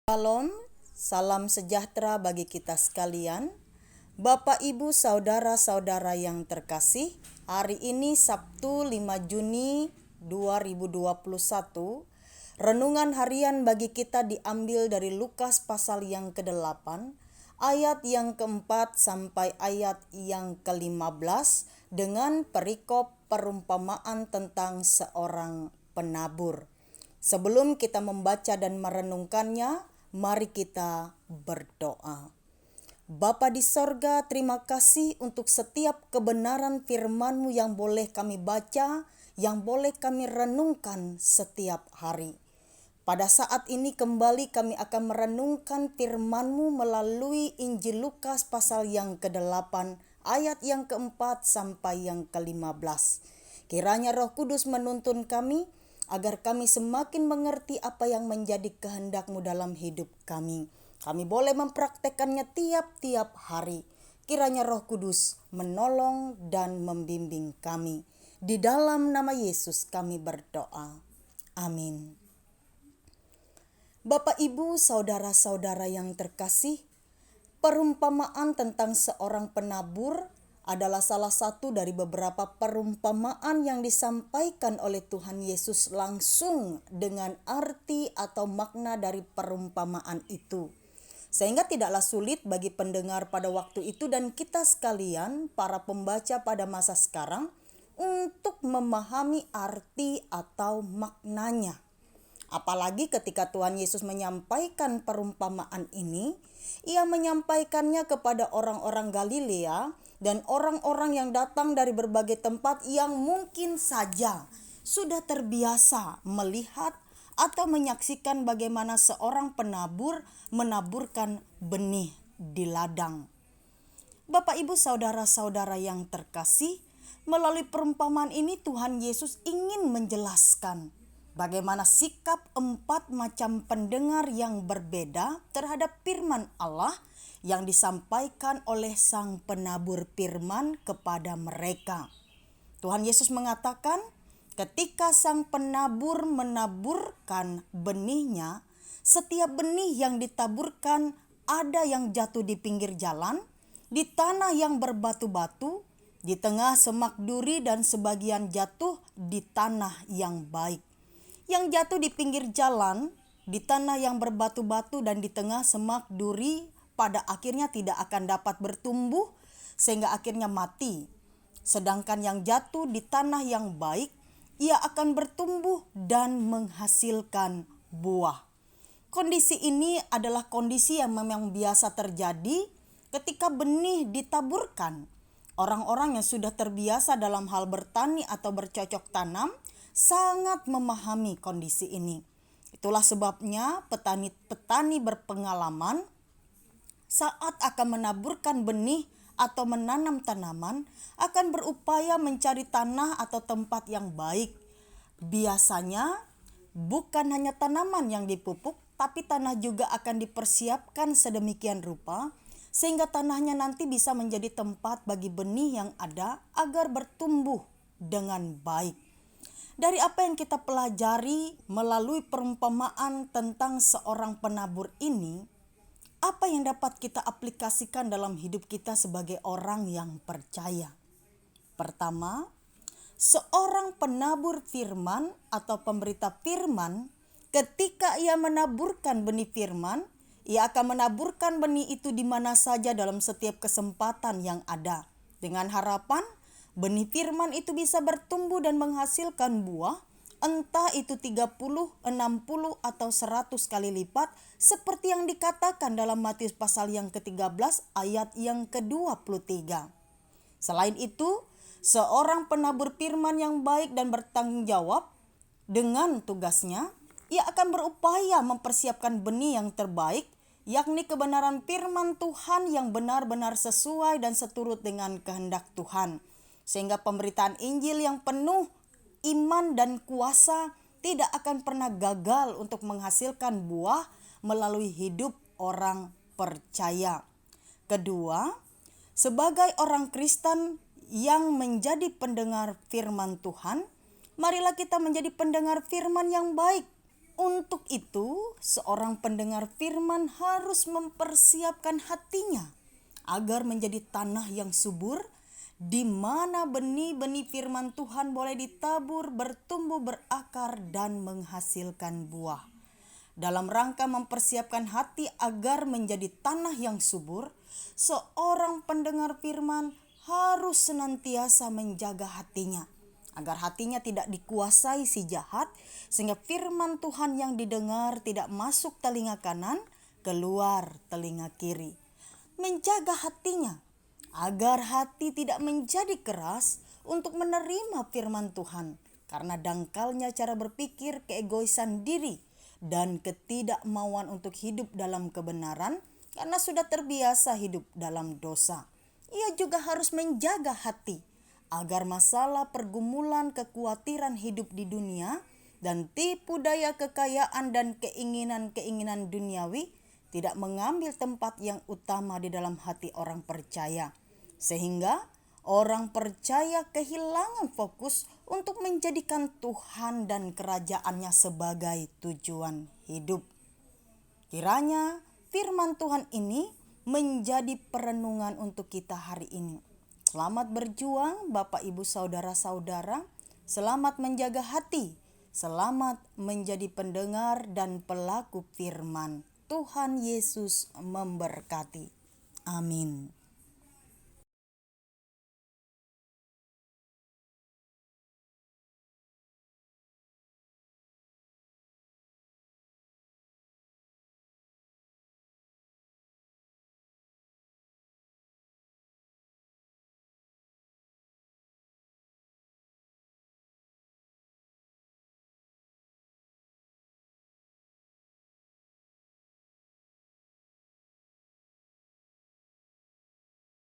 Shalom, salam sejahtera bagi kita sekalian. Bapak, Ibu, saudara-saudara yang terkasih, hari ini Sabtu 5 Juni 2021, renungan harian bagi kita diambil dari Lukas pasal yang ke-8, ayat yang ke-4 sampai ayat yang ke-15 dengan perikop perumpamaan tentang seorang penabur. Sebelum kita membaca dan merenungkannya, mari kita berdoa. Bapa di sorga, terima kasih untuk setiap kebenaran firman-Mu yang boleh kami baca, yang boleh kami renungkan setiap hari. Pada saat ini kembali kami akan merenungkan firman-Mu melalui Injil Lukas pasal yang ke-8, ayat yang ke-4 sampai yang ke-15. Kiranya Roh Kudus menuntun kami, agar kami semakin mengerti apa yang menjadi kehendak-Mu dalam hidup kami. Kami boleh mempraktekannya tiap-tiap hari. Kiranya Roh Kudus menolong dan membimbing kami. Di dalam nama Yesus kami berdoa. Amin. Bapak, Ibu, saudara-saudara yang terkasih, perumpamaan tentang seorang penabur adalah salah satu dari beberapa perumpamaan yang disampaikan oleh Tuhan Yesus langsung dengan arti atau makna dari perumpamaan itu. Sehingga tidaklah sulit bagi pendengar pada waktu itu dan kita sekalian, para pembaca pada masa sekarang, untuk memahami arti atau maknanya. Apalagi ketika Tuhan Yesus menyampaikan perumpamaan ini, Ia menyampaikannya kepada orang-orang Galilea dan orang-orang yang datang dari berbagai tempat yang mungkin saja sudah terbiasa melihat atau menyaksikan bagaimana seorang penabur menaburkan benih di ladang. Bapak, Ibu, saudara-saudara yang terkasih, melalui perumpamaan ini Tuhan Yesus ingin menjelaskan bagaimana sikap 4 macam pendengar yang berbeda terhadap firman Allah yang disampaikan oleh sang penabur firman kepada mereka. Tuhan Yesus mengatakan, ketika sang penabur menaburkan benihnya, setiap benih yang ditaburkan ada yang jatuh di pinggir jalan, di tanah yang berbatu-batu, di tengah semak duri, dan sebagian jatuh di tanah yang baik. Yang jatuh di pinggir jalan, di tanah yang berbatu-batu, dan di tengah semak duri pada akhirnya tidak akan dapat bertumbuh sehingga akhirnya mati. Sedangkan yang jatuh di tanah yang baik, ia akan bertumbuh dan menghasilkan buah. Kondisi ini adalah kondisi yang memang biasa terjadi ketika benih ditaburkan. Orang-orang yang sudah terbiasa dalam hal bertani atau bercocok tanam sangat memahami kondisi ini. Itulah sebabnya petani berpengalaman saat akan menaburkan benih atau menanam tanaman akan berupaya mencari tanah atau tempat yang baik. Biasanya bukan hanya tanaman yang dipupuk, tapi tanah juga akan dipersiapkan sedemikian rupa sehingga tanahnya nanti bisa menjadi tempat bagi benih yang ada agar bertumbuh dengan baik. Dari apa yang kita pelajari melalui perumpamaan tentang seorang penabur ini, apa yang dapat kita aplikasikan dalam hidup kita sebagai orang yang percaya? Pertama, seorang penabur firman atau pemberita firman, ketika ia menaburkan benih firman, ia akan menaburkan benih itu di mana saja dalam setiap kesempatan yang ada, dengan harapan benih firman itu bisa bertumbuh dan menghasilkan buah, entah itu 30, 60, atau 100 kali lipat, seperti yang dikatakan dalam Matius pasal yang ke-13 ayat yang ke-23. Selain itu, seorang penabur firman yang baik dan bertanggung jawab dengan tugasnya, ia akan berupaya mempersiapkan benih yang terbaik, yakni kebenaran firman Tuhan yang benar-benar sesuai dan seturut dengan kehendak Tuhan. Sehingga pemberitaan Injil yang penuh iman dan kuasa tidak akan pernah gagal untuk menghasilkan buah melalui hidup orang percaya. Kedua, sebagai orang Kristen yang menjadi pendengar firman Tuhan, marilah kita menjadi pendengar firman yang baik. Untuk itu, seorang pendengar firman harus mempersiapkan hatinya agar menjadi tanah yang subur, di mana benih-benih firman Tuhan boleh ditabur, bertumbuh, berakar, dan menghasilkan buah. Dalam rangka mempersiapkan hati agar menjadi tanah yang subur, seorang pendengar firman harus senantiasa menjaga hatinya, agar hatinya tidak dikuasai si jahat, sehingga firman Tuhan yang didengar tidak masuk telinga kanan, keluar telinga kiri. Menjaga hatinya, agar hati tidak menjadi keras untuk menerima firman Tuhan, karena dangkalnya cara berpikir, keegoisan diri, dan ketidakmauan untuk hidup dalam kebenaran karena sudah terbiasa hidup dalam dosa. Ia juga harus menjaga hati agar masalah pergumulan kekhawatiran hidup di dunia dan tipu daya kekayaan dan keinginan-keinginan duniawi tidak mengambil tempat yang utama di dalam hati orang percaya, sehingga orang percaya kehilangan fokus untuk menjadikan Tuhan dan kerajaannya sebagai tujuan hidup. Kiranya firman Tuhan ini menjadi perenungan untuk kita hari ini. Selamat berjuang Bapak Ibu Saudara-saudara, selamat menjaga hati, selamat menjadi pendengar dan pelaku firman. Tuhan Yesus memberkati. Amin.